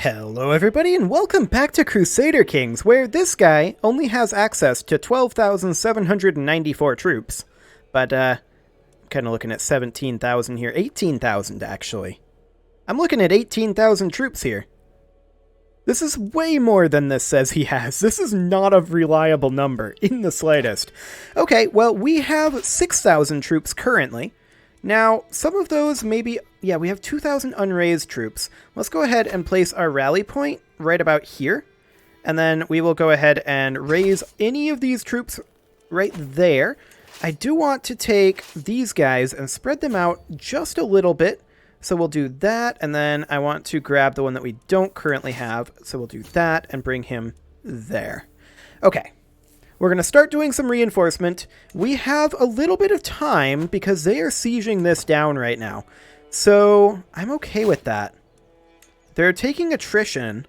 Hello everybody and welcome back to Crusader Kings, where this guy only has access to 12,794 troops. But, I'm kind of looking at 17,000 here. 18,000, actually. I'm looking at 18,000 troops here. This is way more than this says he has. This is not a reliable number, in the slightest. Okay, well, we have 6,000 troops currently. Now, some of those maybe... Yeah, we have 2,000 unraised troops. Let's go ahead and place our rally point right about here. And then we will go ahead and raise any of these troops right there. I do want to take these guys and spread them out just a little bit. So we'll do that, and then I want to grab the one that we don't currently have. So we'll do that and bring him there. Okay. We're going to start doing some reinforcement. We have a little bit of time because they are sieging this down right now. So I'm okay with that. They're taking attrition.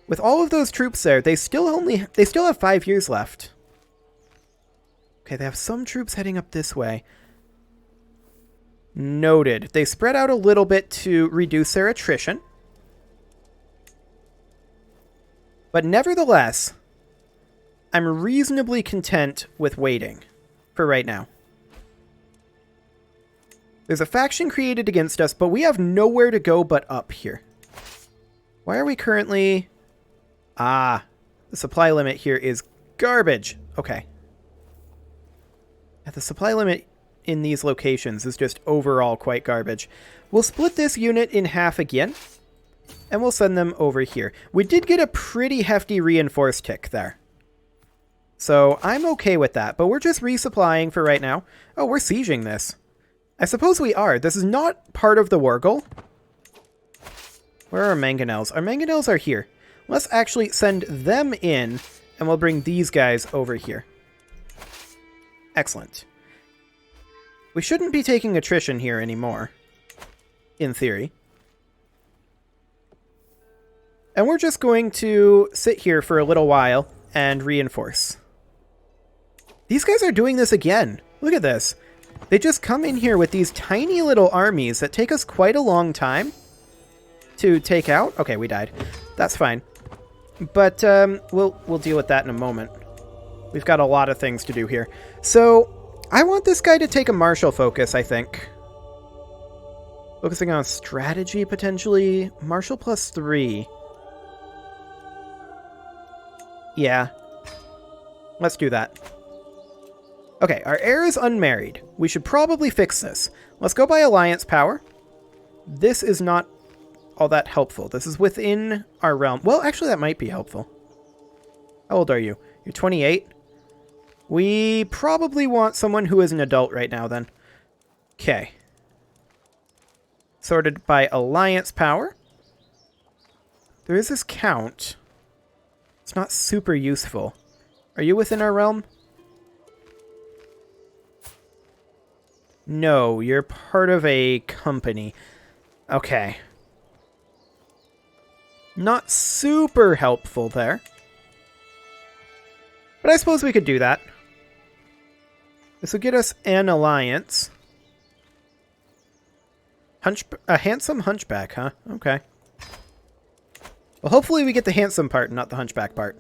With all of those troops there, they still have 5 years left. Okay, they have some troops heading up this way. Noted. They spread out a little bit to reduce their attrition. But nevertheless, I'm reasonably content with waiting for right now. There's a faction created against us, but we have nowhere to go but up here. Why are we currently... Ah, the supply limit here is garbage. Okay. The supply limit in these locations is just overall quite garbage. We'll split this unit in half again, and we'll send them over here. We did get a pretty hefty reinforced tick there. So I'm okay with that, but we're just resupplying for right now. Oh, we're sieging this. I suppose we are. This is not part of the war goal. Where are our mangonels? Our mangonels are here. Let's actually send them in, and we'll bring these guys over here. Excellent. We shouldn't be taking attrition here anymore, in theory. And we're just going to sit here for a little while and reinforce. These guys are doing this again. Look at this. They just come in here with these tiny little armies that take us quite a long time to take out. Okay, we died. That's fine. But we'll deal with that in a moment. We've got a lot of things to do here. So I want this guy to take a martial focus, I think. Focusing on strategy, potentially. Martial +3. Yeah. Let's do that. Okay, our heir is unmarried. We should probably fix this. Let's go by alliance power. This is not all that helpful. This is within our realm. Well, actually, that might be helpful. How old are you? You're 28? We probably want someone who is an adult right now, then. Okay. Sorted by alliance power. There is this count. It's not super useful. Are you within our realm? No, you're part of a company. Okay. Not super helpful there. But I suppose we could do that. This will get us an alliance. A handsome hunchback, huh? Okay. Well, hopefully we get the handsome part, not the hunchback part.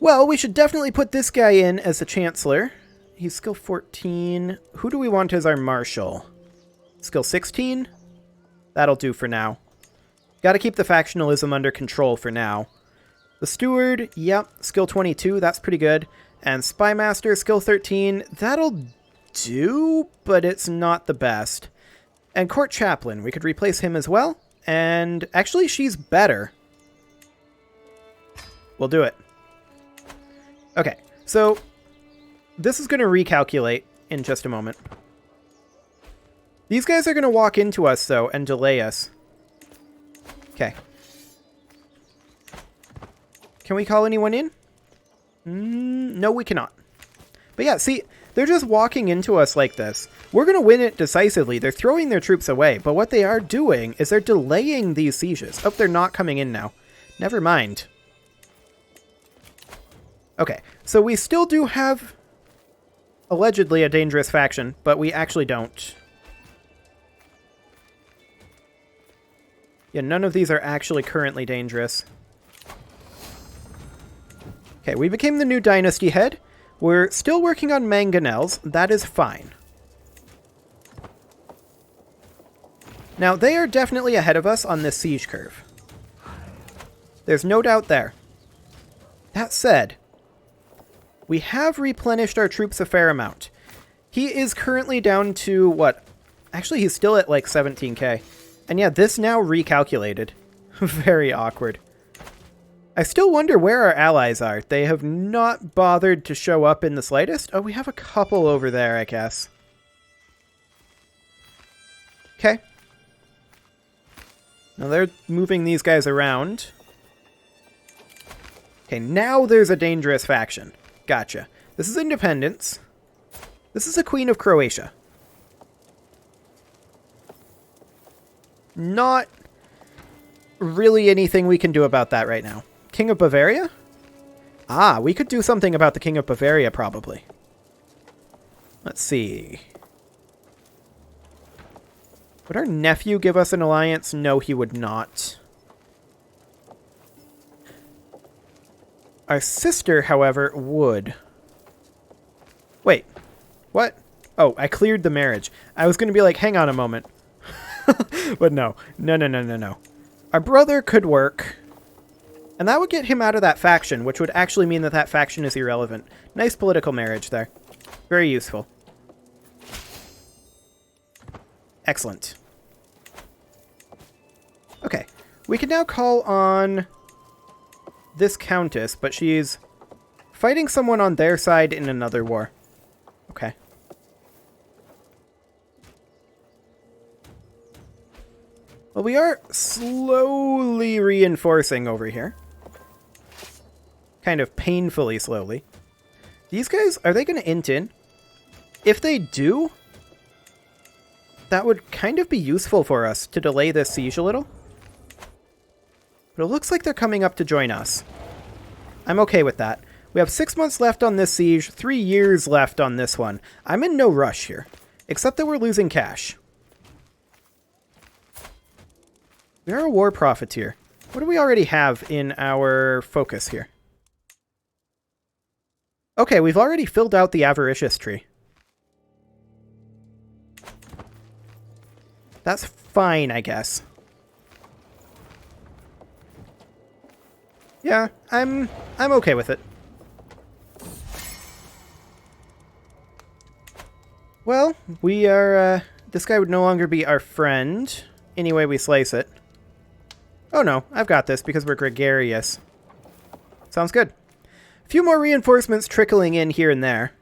Well, we should definitely put this guy in as the Chancellor. He's skill 14. Who do we want as our Marshal? Skill 16? That'll do for now. Gotta keep the factionalism under control for now. The Steward, yep, skill 22, that's pretty good. And Spymaster, skill 13, that'll do, but it's not the best. And Court Chaplain, we could replace him as well. And actually, she's better. We'll do it. Okay, so this is going to recalculate in just a moment. These guys are going to walk into us, though, and delay us. Okay. Can we call anyone in? No, we cannot. But yeah, see, they're just walking into us like this. We're going to win it decisively. They're throwing their troops away, but what they are doing is they're delaying these sieges. Oh, they're not coming in now. Never mind. Okay, so we still do have allegedly a dangerous faction, but we actually don't. Yeah, none of these are actually currently dangerous. Okay, we became the new dynasty head. We're still working on mangonels. That is fine. Now, they are definitely ahead of us on this siege curve. There's no doubt there. That said, we have replenished our troops a fair amount. He is currently down to, what? Actually, he's still at like 17k. And yeah, this now recalculated. Very awkward. I still wonder where our allies are. They have not bothered to show up in the slightest. Oh, we have a couple over there, I guess. Okay. Now they're moving these guys around. Okay, now there's a dangerous faction. Gotcha. This is independence. This is the Queen of Croatia. Not really anything we can do about that right now. King of Bavaria? Ah, we could do something about the King of Bavaria, probably. Let's see. Would our nephew give us an alliance? No, he would not. Our sister, however, would. Wait. What? Oh, I cleared the marriage. I was going to be like, hang on a moment. But no. No. Our brother could work. And that would get him out of that faction, which would actually mean that that faction is irrelevant. Nice political marriage there. Very useful. Excellent. Okay. We can now call on this countess, but she's fighting someone on their side in another war. Okay. Well, we are slowly reinforcing over here. Kind of painfully slowly. These guys, are they going to int in? If they do, that would kind of be useful for us to delay this siege a little. But it looks like they're coming up to join us. I'm okay with that. We have 6 months left on this siege, 3 years left on this one. I'm in no rush here, except that we're losing cash. We are a war profiteer. What do we already have in our focus here? Okay, we've already filled out the avaricious tree. That's fine, I guess. Yeah, I'm okay with it. Well, we are, this guy would no longer be our friend, any way we slice it. Oh no, I've got this because we're gregarious. Sounds good. A few more reinforcements trickling in here and there.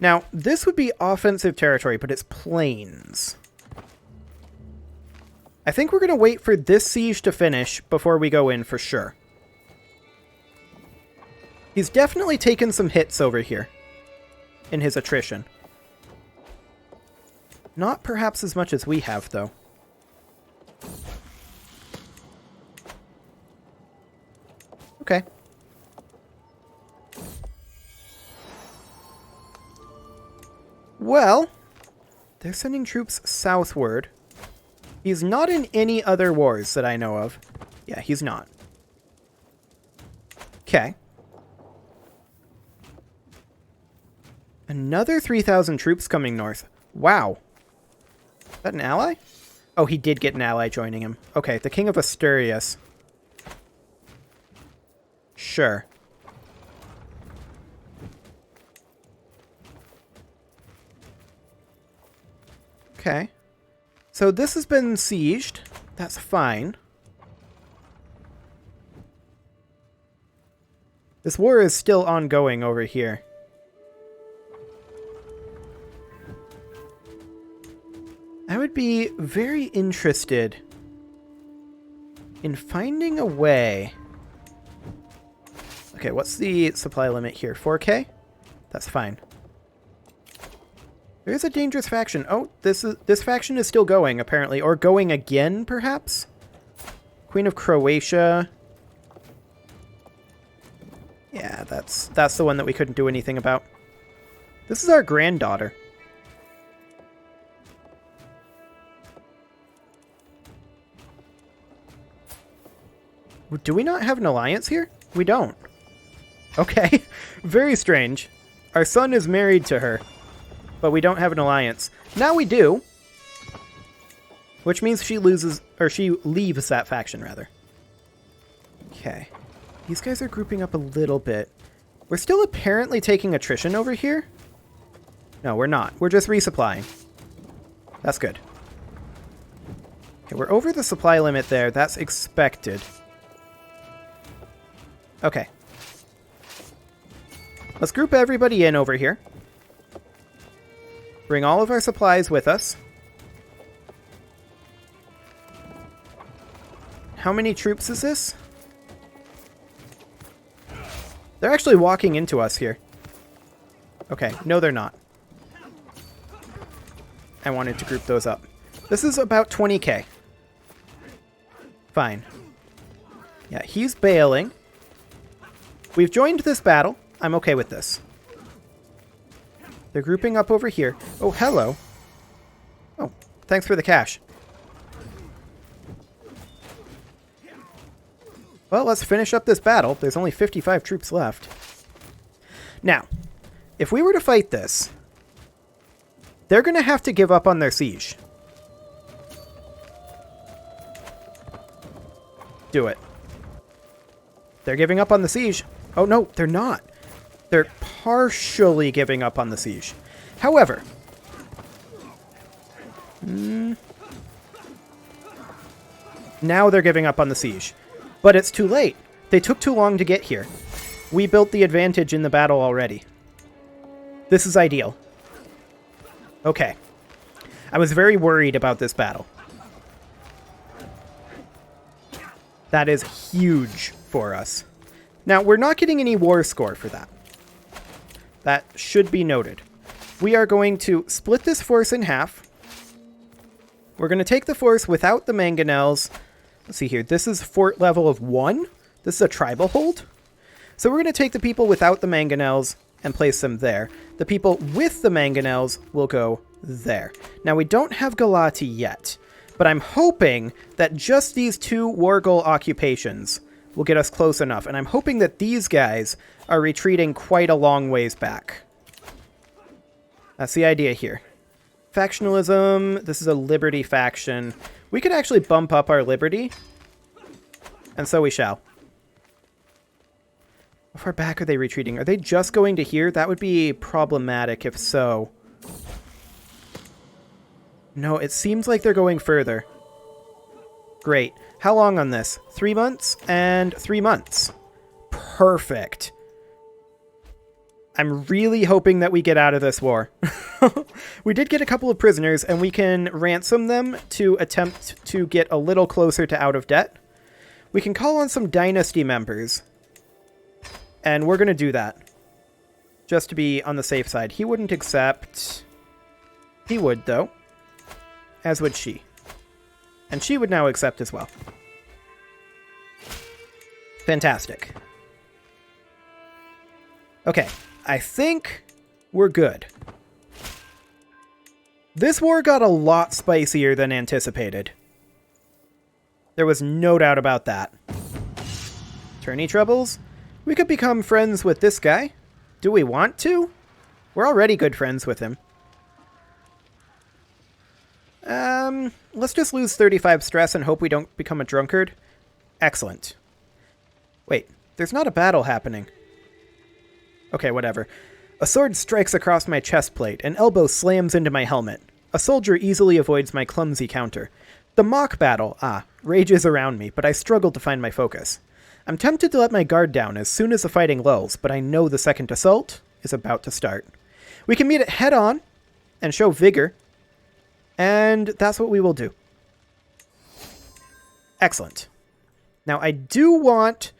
Now, this would be offensive territory, but it's plains. I think we're going to wait for this siege to finish before we go in for sure. He's definitely taken some hits over here in his attrition. Not perhaps as much as we have, though. Okay. Well, they're sending troops southward. He's not in any other wars that I know of. Yeah, he's not. Okay. Another 3,000 troops coming north. Wow. Is that an ally? Oh, he did get an ally joining him. Okay, the King of Asturias. Sure. Okay. So this has been sieged. That's fine. This war is still ongoing over here. I would be very interested in finding a way. Okay, what's the supply limit here? 4K? That's fine. There's a dangerous faction. Oh, this faction is still going, apparently. Or going again, perhaps? Queen of Croatia. Yeah, that's the one that we couldn't do anything about. This is our granddaughter. Do we not have an alliance here? We don't. Okay. Very strange. Our son is married to her, but we don't have an alliance. Now we do. Which means she loses, or she leaves that faction, rather. Okay. These guys are grouping up a little bit. We're still apparently taking attrition over here. No, we're not. We're just resupplying. That's good. Okay, we're over the supply limit there. That's expected. Okay. Let's group everybody in over here. Bring all of our supplies with us. How many troops is this? They're actually walking into us here. Okay, no they're not. I wanted to group those up. This is about 20k. Fine. Yeah, he's bailing. We've joined this battle. I'm okay with this. They're grouping up over here. Oh, hello. Oh, thanks for the cash. Well, let's finish up this battle. There's only 55 troops left. Now, if we were to fight this, they're going to have to give up on their siege. Do it. They're giving up on the siege. Oh, no, they're not. They're partially giving up on the siege. However, now they're giving up on the siege. But it's too late. They took too long to get here. We built the advantage in the battle already. This is ideal. Okay. I was very worried about this battle. That is huge for us. Now, we're not getting any war score for that. That should be noted. We are going to split this force in half. We're going to take the force without the mangonels. Let's see here. This is fort level of 1. This is a tribal hold. So we're going to take the people without the mangonels and place them there. The people with the mangonels will go there. Now, we don't have Galati yet, but I'm hoping that just these 2 war goal occupations will get us close enough. And I'm hoping that these guys are retreating quite a long ways back. That's the idea here. Factionalism. This is a liberty faction. We could actually bump up our liberty. And so we shall. How far back are they retreating? Are they just going to here? That would be problematic if so. No, it seems like they're going further. Great. How long on this? 3 months and 3 months. Perfect. I'm really hoping that we get out of this war. We did get a couple of prisoners, and we can ransom them to attempt to get a little closer to out of debt. We can call on some dynasty members, and we're going to do that, just to be on the safe side. He wouldn't accept. He would, though, as would she. And she would now accept as well. Fantastic. Okay, I think we're good. This war got a lot spicier than anticipated. There was no doubt about that. Tourney troubles? We could become friends with this guy. Do we want to? We're already good friends with him. Let's just lose 35 stress and hope we don't become a drunkard. Excellent. Wait, there's not a battle happening. Okay, whatever. A sword strikes across my chest plate, an elbow slams into my helmet. A soldier easily avoids my clumsy counter. The mock battle, rages around me, but I struggle to find my focus. I'm tempted to let my guard down as soon as the fighting lulls, but I know the second assault is about to start. We can meet it head on and show vigor, and that's what we will do. Excellent. Now, I do want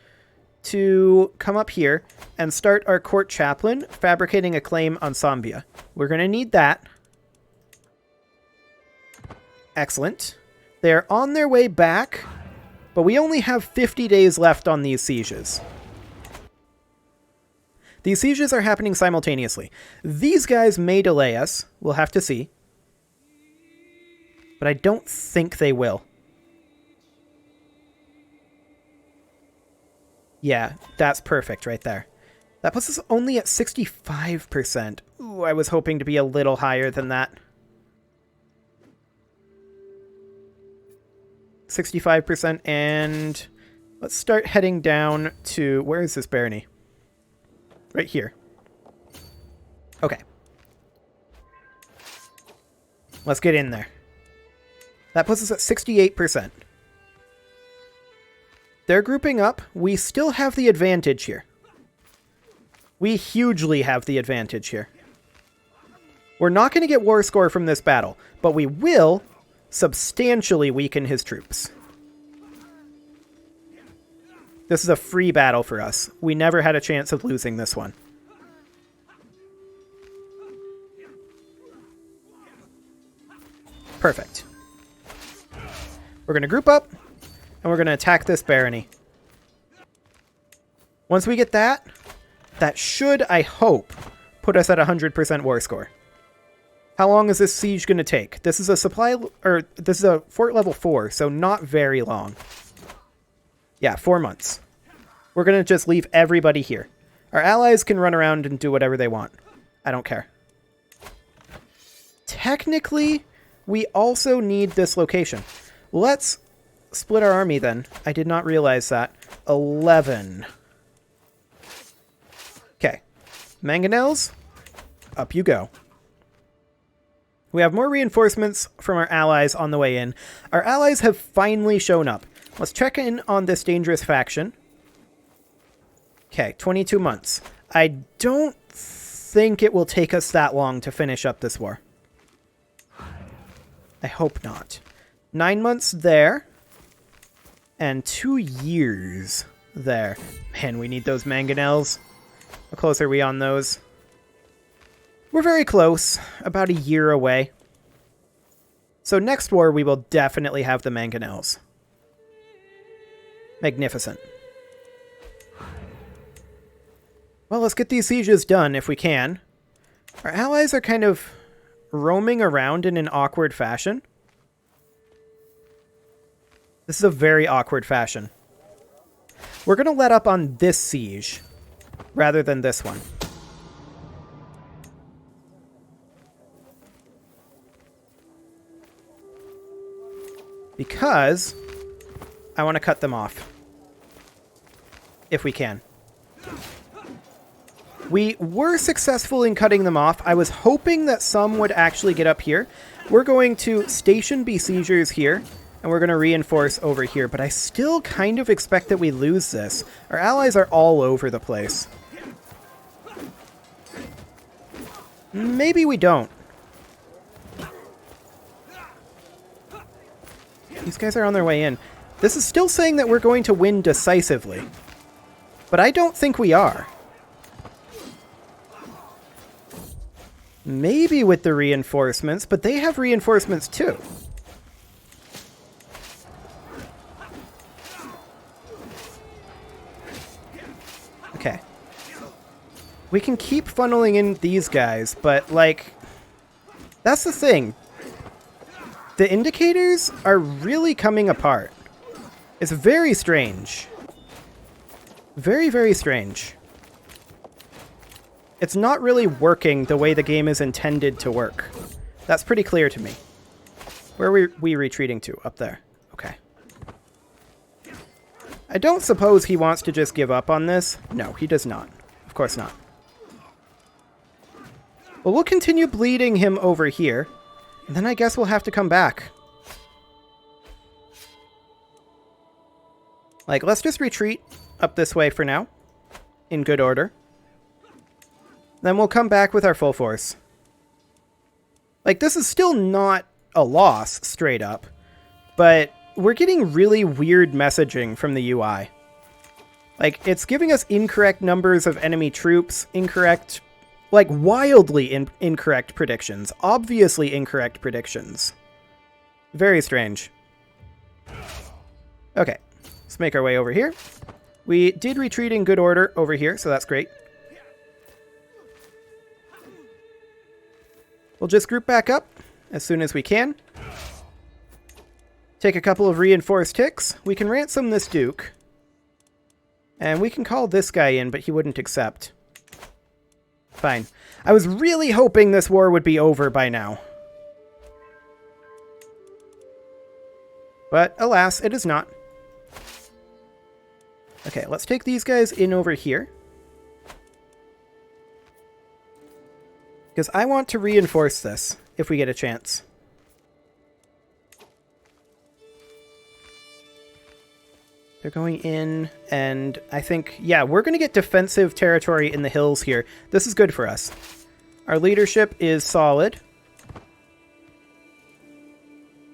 to come up here and start our court chaplain fabricating a claim on Sambia. We're going to need that. Excellent. They're on their way back, but we only have 50 days left on these sieges. These sieges are happening simultaneously. These guys may delay us. We'll have to see. But I don't think they will. Yeah, that's perfect right there. That puts us only at 65%. Ooh, I was hoping to be a little higher than that. 65%, and let's start heading down to... Where is this barony? Right here. Okay. Let's get in there. That puts us at 68%. They're grouping up. We still have the advantage here. We hugely have the advantage here. We're not going to get war score from this battle, but we will substantially weaken his troops. This is a free battle for us. We never had a chance of losing this one. Perfect. We're going to group up, and we're going to attack this barony. Once we get that, that should, I hope, put us at 100% war score. How long is this siege going to take? This is a supply, or this is a fort level 4, so not very long. Yeah, 4 months. We're going to just leave everybody here. Our allies can run around and do whatever they want. I don't care. Technically, we also need this location. Let's split our army then. I did not realize that. 11. Okay. Mangonels, up you go. We have more reinforcements from our allies on the way in. Our allies have finally shown up. Let's check in on this dangerous faction. Okay, 22 months. I don't think it will take us that long to finish up this war. I hope not. 9 months there. And 2 years there. Man, we need those mangonels. How close are we on those? We're very close. About a year away. So next war, we will definitely have the mangonels. Magnificent. Well, let's get these sieges done if we can. Our allies are kind of roaming around in an awkward fashion. This is a very awkward fashion. We're going to let up on this siege rather than this one. Because I want to cut them off. If we can. We were successful in cutting them off. I was hoping that some would actually get up here. We're going to station besiegers here, and we're going to reinforce over here. But I still kind of expect that we lose this. Our allies are all over the place. Maybe we don't. These guys are on their way in. This is still saying that we're going to win decisively. But I don't think we are. Maybe with the reinforcements, but they have reinforcements too. Okay. We can keep funneling in these guys, but, like, that's the thing. The indicators are really coming apart. It's very strange. Very, very strange. It's not really working the way the game is intended to work. That's pretty clear to me. Where are we retreating to? Up there. Okay. I don't suppose he wants to just give up on this. No, he does not. Of course not. Well, we'll continue bleeding him over here. And then I guess we'll have to come back. Like, let's just retreat up this way for now. In good order. Then we'll come back with our full force. Like, this is still not a loss, straight up. But we're getting really weird messaging from the UI. Like, it's giving us incorrect numbers of enemy troops, incorrect, like, wildly incorrect predictions. Obviously incorrect predictions. Very strange. Okay, let's make our way over here. We did retreat in good order over here, so that's great. We'll just group back up as soon as we can. Take a couple of reinforced ticks. We can ransom this Duke. And we can call this guy in, but he wouldn't accept. Fine. I was really hoping this war would be over by now. But alas, it is not. Okay, let's take these guys in over here. Because I want to reinforce this, if we get a chance. They're going in, and I think, yeah, we're going to get defensive territory in the hills here. This is good for us. Our leadership is solid.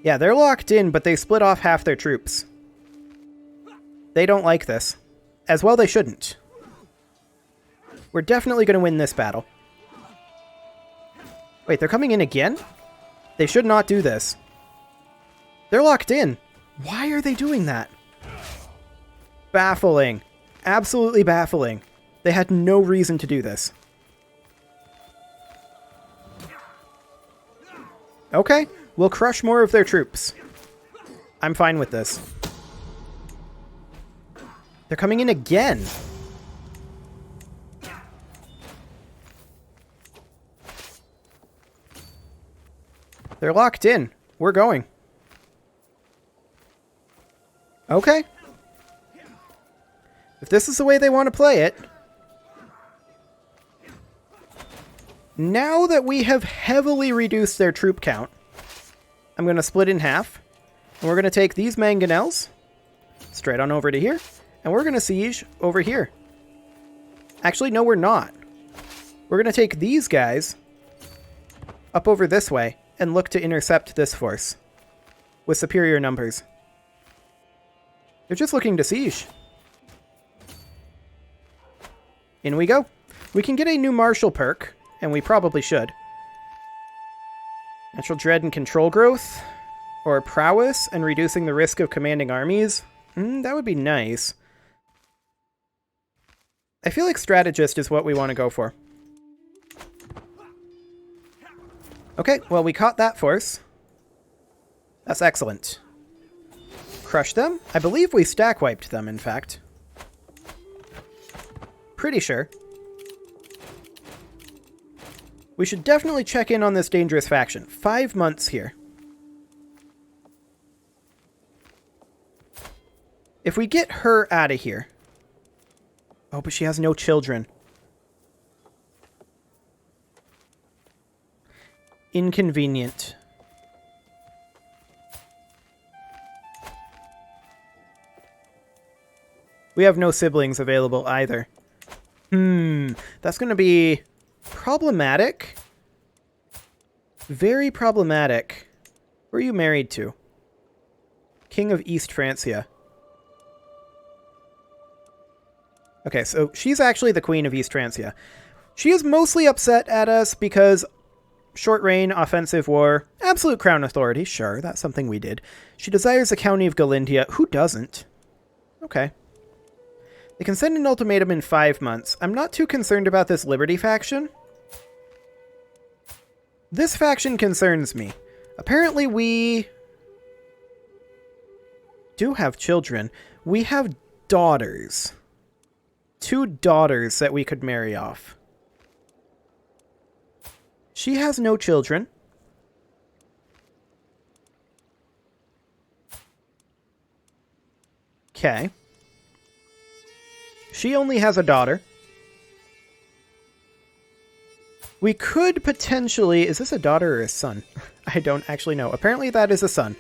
Yeah, they're locked in, but they split off half their troops. They don't like this. As well they shouldn't. We're definitely going to win this battle. Wait, they're coming in again? They should not do this. They're locked in. Why are they doing that? Baffling. Absolutely baffling. They had no reason to do this. Okay, we'll crush more of their troops. I'm fine with this. They're coming in again. They're locked in. We're going. Okay. If this is the way they want to play it. Now that we have heavily reduced their troop count, I'm going to split in half. And we're going to take these mangonels straight on over to here. And we're going to siege over here. Actually, no, we're not. We're going to take these guys up over this way and look to intercept this force with superior numbers. They're just looking to siege. In we go. We can get a new martial perk, and we probably should. Natural dread and control growth, or prowess and reducing the risk of commanding armies. That would be nice. I feel like strategist is what we want to go for. Okay, well, we caught that force. That's excellent. Crush them. I believe we stack wiped them, in fact. Pretty sure. We should definitely check in on this dangerous faction. 5 months here. If we get her out of here. Oh, but she has no children. Inconvenient. We have no siblings available either. That's going to be problematic. Very problematic. Who are you married to? King of East Francia. Okay, so she's actually the Queen of East Francia. She is mostly upset at us because short reign, offensive war, absolute crown authority. Sure, that's something we did. She desires the county of Galindia. Who doesn't? Okay. They can send an ultimatum in 5 months. I'm not too concerned about this Liberty faction. This faction concerns me. Apparently we do have children. We have daughters. 2 daughters that we could marry off. She has no children. Okay. She only has a daughter. We could potentially... Is this a daughter or a son? I don't actually know. Apparently that is a son.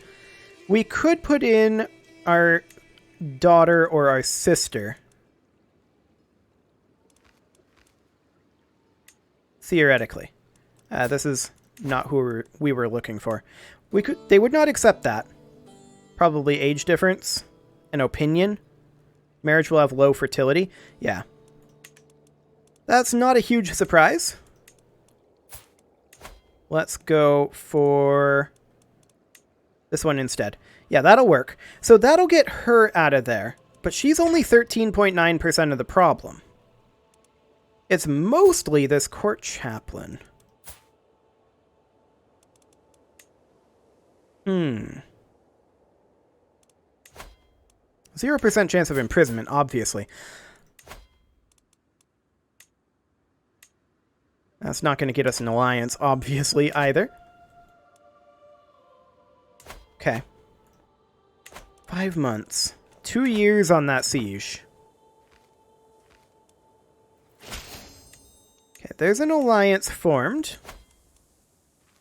We could put in our daughter or our sister. Theoretically. This is not who we were looking for. They would not accept that. Probably age difference. An opinion. Marriage will have low fertility. Yeah. That's not a huge surprise. Let's go for this one instead. Yeah, that'll work. So that'll get her out of there. But she's only 13.9% of the problem. It's mostly this court chaplain. 0% chance of imprisonment, obviously. That's not going to get us an alliance, obviously, either. Okay. 5 months. 2 years on that siege. Okay, there's an alliance formed.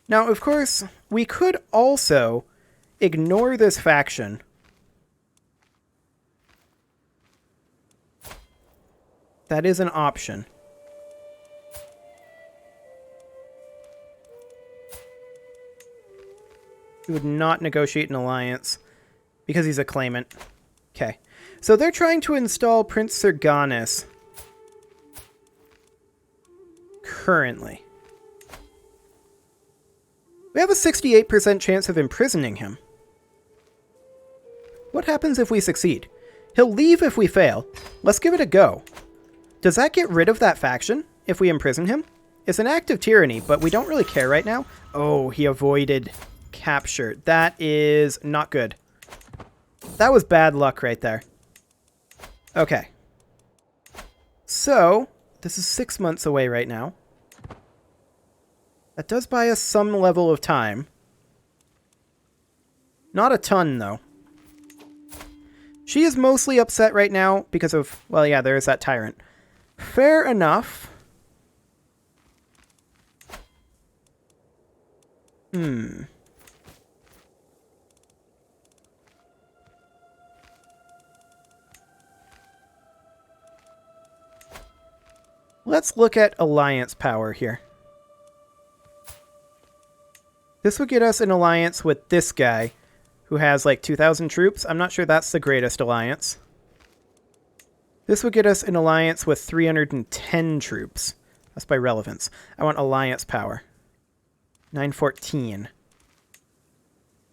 Now, of course, we could also ignore this faction. That is an option. He would not negotiate an alliance because he's a claimant. Okay. So they're trying to install Prince Serganis currently. We have a 68% chance of imprisoning him. What happens if we succeed? He'll leave if we fail. Let's give it a go. Does that get rid of that faction if we imprison him? It's an act of tyranny, but we don't really care right now. Oh, he avoided capture. That is not good. That was bad luck right there. Okay. So, this is 6 months away right now. That does buy us some level of time. Not a ton, though. She is mostly upset right now because of, well, yeah, there is that tyrant. Fair enough. Let's look at alliance power here. This would get us an alliance with this guy, who has like 2,000 troops. I'm not sure that's the greatest alliance. This would get us an alliance with 310 troops. That's by relevance. I want alliance power. 914.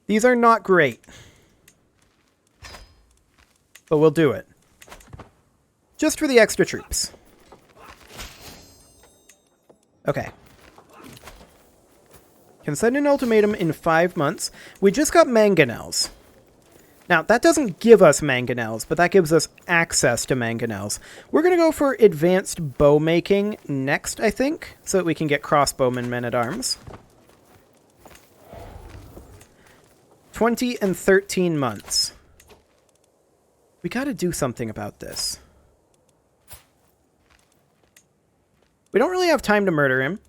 These are not great. But we'll do it. Just for the extra troops. Okay. Can send an ultimatum in 5 months. We just got mangonels. Now, that doesn't give us mangonels, but that gives us access to mangonels. We're going to go for advanced bow making next, I think, so that we can get crossbowmen men-at-arms. 20 and 13 months. We got to do something about this. We don't really have time to murder him.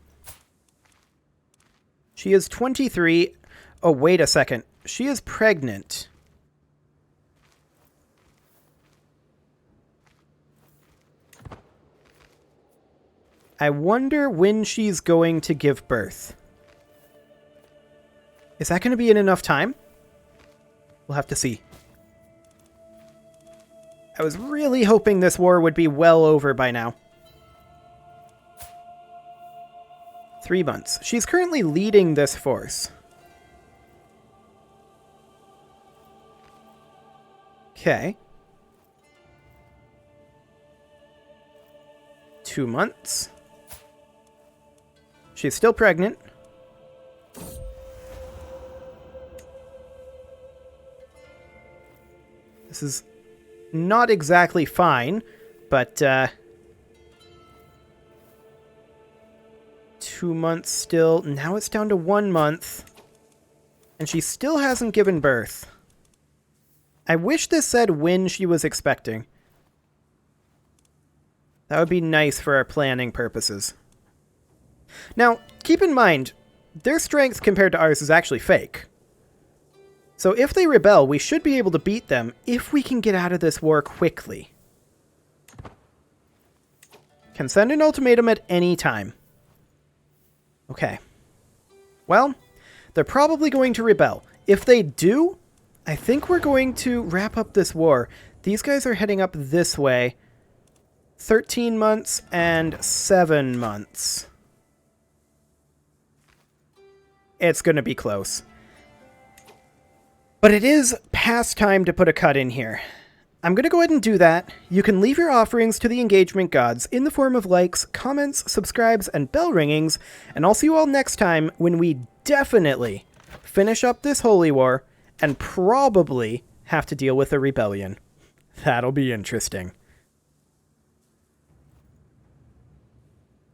She is 23. Oh, wait a second. She is pregnant. I wonder when she's going to give birth. Is that going to be in enough time? We'll have to see. I was really hoping this war would be well over by now. 3 months. She's currently leading this force. Okay. 2 months. She's still pregnant. This is not exactly fine, but 2 months still. Now it's down to 1 month. And she still hasn't given birth. I wish this said when she was expecting. That would be nice for our planning purposes. Now, keep in mind, their strength compared to ours is actually fake. So if they rebel, we should be able to beat them if we can get out of this war quickly. Can send an ultimatum at any time. Okay. Well, they're probably going to rebel. If they do, I think we're going to wrap up this war. These guys are heading up this way. 13 months and 7 months. It's going to be close. But it is past time to put a cut in here. I'm going to go ahead and do that. You can leave your offerings to the engagement gods in the form of likes, comments, subscribes, and bell ringings, and I'll see you all next time when we definitely finish up this holy war and probably have to deal with a rebellion. That'll be interesting.